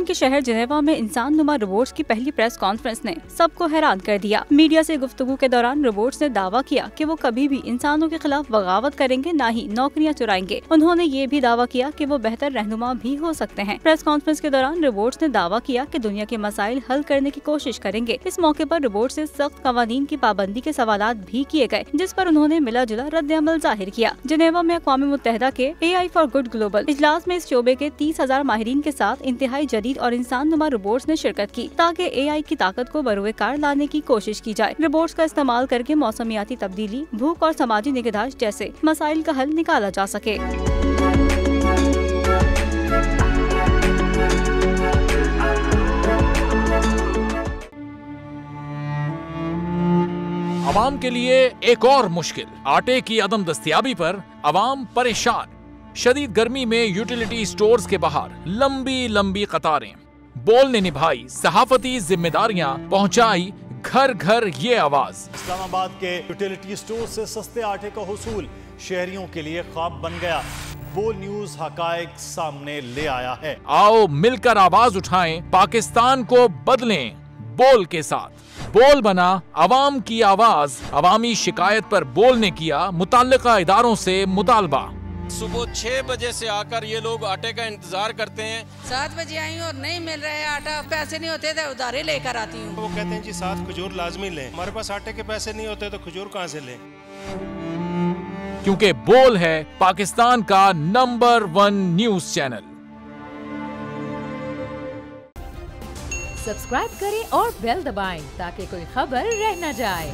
Switzerland के शहर Geneva में इंसान नुमा रोबोट्स की पहली प्रेस कॉन्फ्रेंस ने सबको हैरान कर दिया। मीडिया से गुफ्तगू के दौरान रोबोट्स ने दावा किया कि वो कभी भी इंसानों के खिलाफ बगावत करेंगे, न ही नौकरियां चुराएंगे। उन्होंने ये भी दावा किया कि वो बेहतर रहनुमा भी हो सकते हैं। प्रेस कॉन्फ्रेंस के दौरान रोबोट्स ने दावा किया कि दुनिया के मसाइल हल करने की कोशिश करेंगे। इस मौके पर रोबोट्स से सख्त कवानीन की पाबंदी के सवालात भी किए गए, जिस पर उन्होंने मिला जुला रद्द-ए-अमल जाहिर किया। जिनेवा में अक़वाम मुत्तहिदा के AI फॉर गुड ग्लोबल इजलास में इस शोबे के 30,000 माहिरीन के साथ इंतहाई जदीद और इंसान नुमा रोबोट्स ने शिरकत की, ताकि AI की ताकत को बरूए कार लाने की कोशिश की जाए। रोबोट्स का इस्तेमाल करके मौसमियाती तब्दीली, भूख और समाजी निगहदाश्त जैसे मसाइल का हल निकाला जा सके। अवाम के लिए एक और मुश्किल, आटे की अदम दस्तयाबी पर अवाम परेशान। शदीद गर्मी में यूटिलिटी स्टोर्स के बाहर लंबी लंबी कतारें। बोल ने निभाई सहाफती जिम्मेदारियां, पहुंचाई घर घर ये आवाज। इस्लामाबाद के यूटिलिटी स्टोर से सस्ते आटे का हुसूल शहरियों के लिए ख्वाब बन गया। बोल न्यूज हकायक सामने ले आया है। आओ मिलकर आवाज उठाएं, पाकिस्तान को बदलें बोल के साथ। बोल बना अवाम की आवाज। अवामी शिकायत पर बोल ने किया मुताल्लिका इदारों से मुतालबा। सुबह 6 बजे से आकर ये लोग आटे का इंतजार करते हैं। 7 बजे आई और नहीं मिल रहा है आटा, पैसे नहीं होते थे उधारे लेकर आती हूँ। वो कहते हैं जी 7 खजूर लाजमी लें। हमारे पास आटे के पैसे नहीं होते तो खजूर कहाँ से लें? क्योंकि बोल है पाकिस्तान का नंबर 1 न्यूज चैनल। सब्सक्राइब करें और बेल दबाएं ताकि कोई खबर रह न जाए।